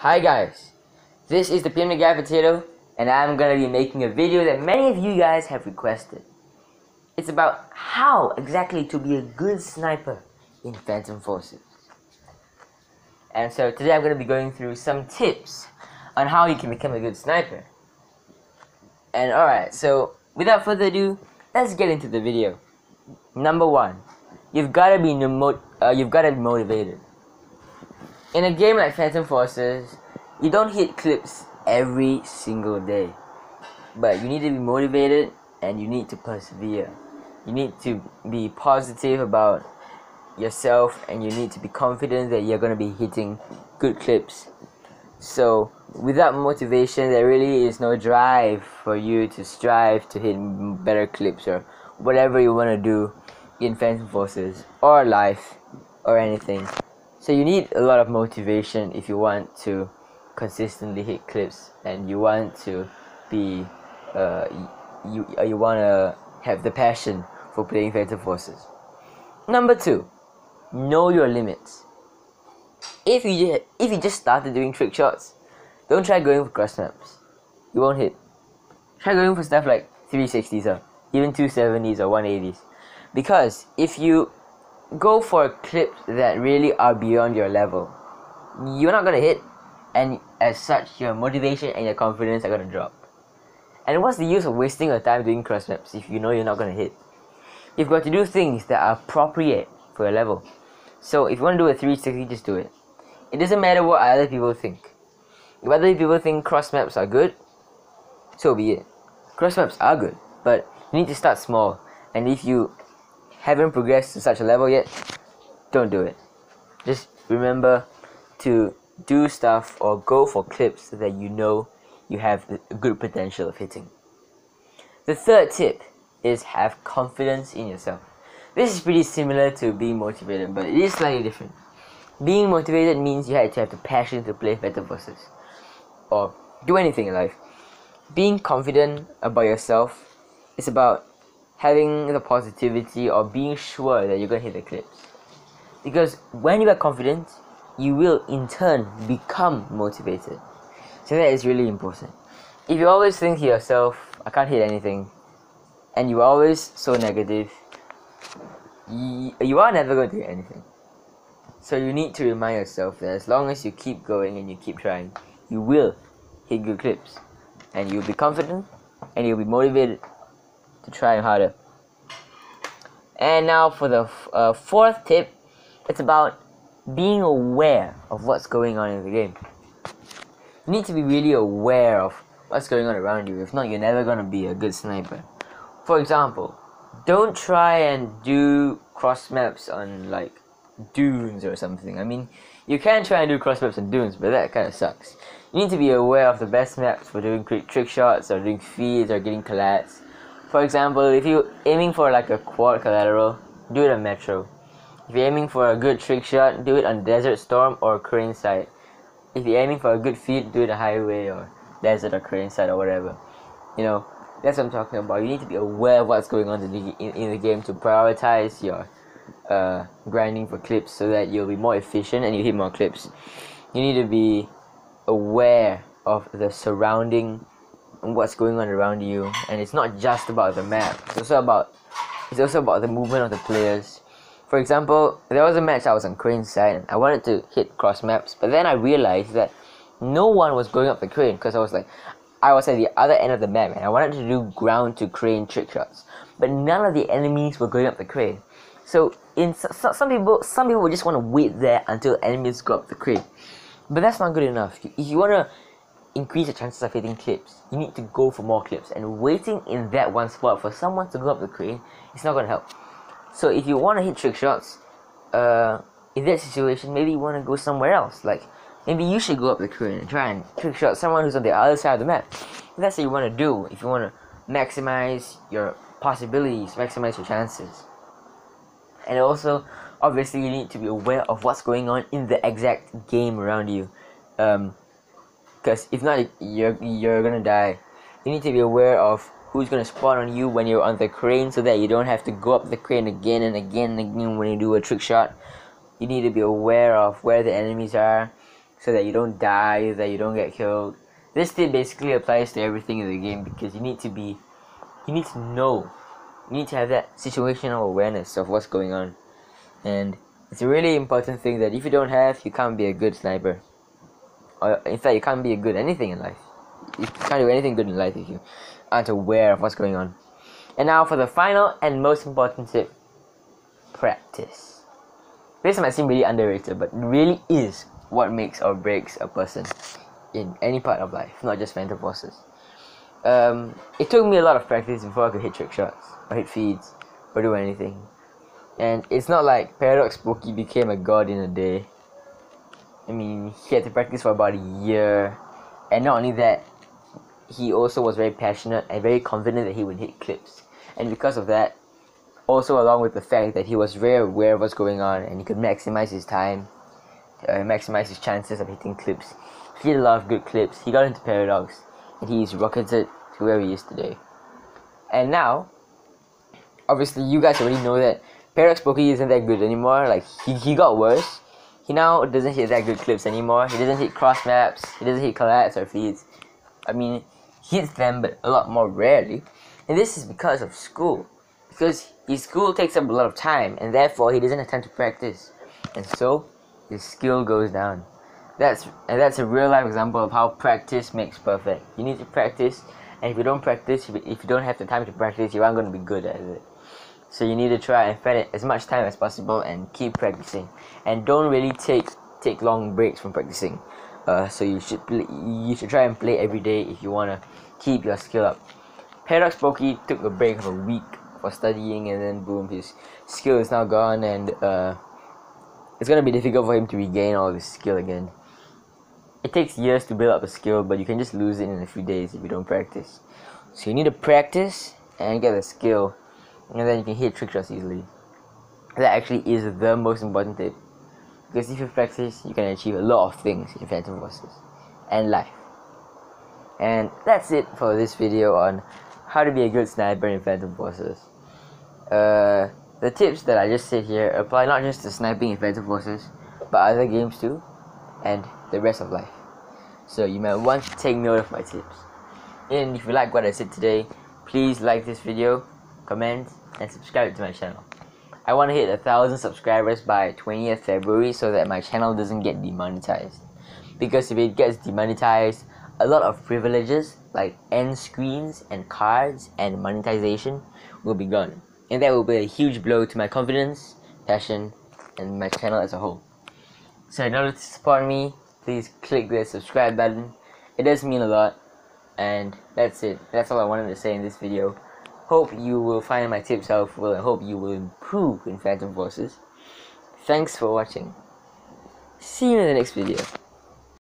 Hi guys, this is the PM Guy Potato, and I'm gonna be making a video that many of you guys have requested. It's about how exactly to be a good sniper in Phantom Forces. And so today I'm gonna be going through some tips on how you can become a good sniper. And alright, so without further ado, let's get into the video. Number 1, you've gotta be motivated. In a game like Phantom Forces, you don't hit clips every single day, but you need to be motivated and you need to persevere. You need to be positive about yourself and you need to be confident that you're going to be hitting good clips. So without motivation, there really is no drive for you to strive to hit better clips or whatever you want to do in Phantom Forces or life or anything. So you need a lot of motivation if you want to consistently hit clips and you want to be you want to have the passion for playing Phantom Forces. Number 2, know your limits. If you just started doing trick shots, don't try going for cross maps. You won't hit. Try going for stuff like 360s or even 270s or 180s, because if you go for clips that really are beyond your level, you're not gonna hit, and as such your motivation and your confidence are gonna drop. And what's the use of wasting your time doing cross maps if you know you're not gonna hit? You've got to do things that are appropriate for your level. So if you want to do a 360, just do it. It doesn't matter what other people think. If other people think cross maps are good, so be it. Cross maps are good, but you need to start small, and if you haven't progressed to such a level yet, don't do it. Just remember to do stuff or go for clips that you know you have a good potential of hitting. The third tip is have confidence in yourself. This is pretty similar to being motivated, but it is slightly different. Being motivated means you have to have the passion to play Phantom Forces or do anything in life. Being confident about yourself is about having the positivity or being sure that you're going to hit the clips. Because when you are confident, you will in turn become motivated. So that is really important. If you always think to yourself, I can't hit anything, and you're always so negative, you are never going to hit anything. So you need to remind yourself that as long as you keep going and you keep trying, you will hit good clips. And you'll be confident and you'll be motivated to try harder. And now for the fourth tip, it's about being aware of what's going on in the game. You need to be really aware of what's going on around you. If not, you're never going to be a good sniper. For example, don't try and do cross maps on like dunes or something. I mean, you can try and do cross maps on dunes, but that kind of sucks. You need to be aware of the best maps for doing quick trick shots or doing feeds or getting collats. For example, if you're aiming for like a quad collateral, do it on Metro. If you're aiming for a good trick shot, do it on Desert Storm or Crane Side. If you're aiming for a good feed, do it on Highway or Desert or Crane Side or whatever. You know, that's what I'm talking about. You need to be aware of what's going on in the game to prioritize your grinding for clips so that you'll be more efficient and you hit more clips. You need to be aware of the surrounding and what's going on around you, and it's not just about the map. It's also about the movement of the players. For example, there was a match I was on Crane Side and I wanted to hit cross maps, but then I realized that no one was going up the crane because I was at the other end of the map and I wanted to do ground to crane trick shots, but none of the enemies were going up the crane. So some people just want to wait there until enemies go up the crane, but that's not good enough. If you want to increase the chances of hitting clips, you need to go for more clips, and waiting in that one spot for someone to go up the crane is not going to help. So if you want to hit trick shots, in that situation, maybe you want to go somewhere else. Like maybe you should go up the crane and try and trick shot someone who's on the other side of the map. If that's what you want to do. If you want to maximize your possibilities, maximize your chances. And also, obviously, you need to be aware of what's going on in the exact game around you. Because if not, you're gonna die. You need to be aware of who's gonna spawn on you when you're on the crane, so that you don't have to go up the crane again and again and again when you do a trick shot. You need to be aware of where the enemies are, so that you don't die, that you don't get killed. This tip basically applies to everything in the game because you need to know, you need to have that situational awareness of what's going on. And it's a really important thing that if you don't have, you can't be a good sniper. Or in fact, you can't be a good anything in life. You can't do anything good in life if you aren't aware of what's going on. And now for the final and most important tip: practice. This might seem really underrated, but it really is what makes or breaks a person in any part of life, not just Phantom Forces. It took me a lot of practice before I could hit trick shots, or hit feeds, or do anything. And it's not like Paradox Pokey became a god in a day. I mean, he had to practice for about a year, and not only that, he also was very passionate and very confident that he would hit clips. And because of that, also along with the fact that he was very aware of what's going on and he could maximize his time, maximize his chances of hitting clips. He did a lot of good clips. He got into Paradox, and he's rocketed to where he is today. And now, obviously, you guys already know that Paradox Pokey isn't that good anymore. Like, he got worse. He now doesn't hit that good clips anymore. He doesn't hit cross maps. He doesn't hit collabs or feeds. I mean, he hits them, but a lot more rarely. And this is because of school. Because his school takes up a lot of time, and therefore he doesn't have time to practice. And so, his skill goes down. That's a real life example of how practice makes perfect. You need to practice, and if you don't practice, if you don't have the time to practice, you aren't going to be good at it. So you need to try and spend as much time as possible and keep practicing. And don't really take long breaks from practicing. So you should try and play every day if you want to keep your skill up. Paradox Pokey took a break of a week for studying, and then boom, his skill is now gone, and it's gonna be difficult for him to regain all of his skill again. It takes years to build up a skill, but you can just lose it in a few days if you don't practice. So you need to practice and get the skill, and then you can hit trick shots easily. That actually is the most important tip, because if you practice, you can achieve a lot of things in Phantom Forces and life. And that's it for this video on how to be a good sniper in Phantom Forces. The tips that I just said here apply not just to sniping in Phantom Forces, but other games too, and the rest of life. So you might want to take note of my tips. And if you like what I said today, please like this video, comment, and subscribe to my channel. I want to hit 1,000 subscribers by 20th February so that my channel doesn't get demonetized. Because if it gets demonetized, a lot of privileges like end screens and cards and monetization will be gone. And that will be a huge blow to my confidence, passion, and my channel as a whole. So in order to support me, please click the subscribe button. It does mean a lot. And that's it. That's all I wanted to say in this video. Hope you will find my tips helpful and hope you will improve in Phantom Forces. Thanks for watching. See you in the next video.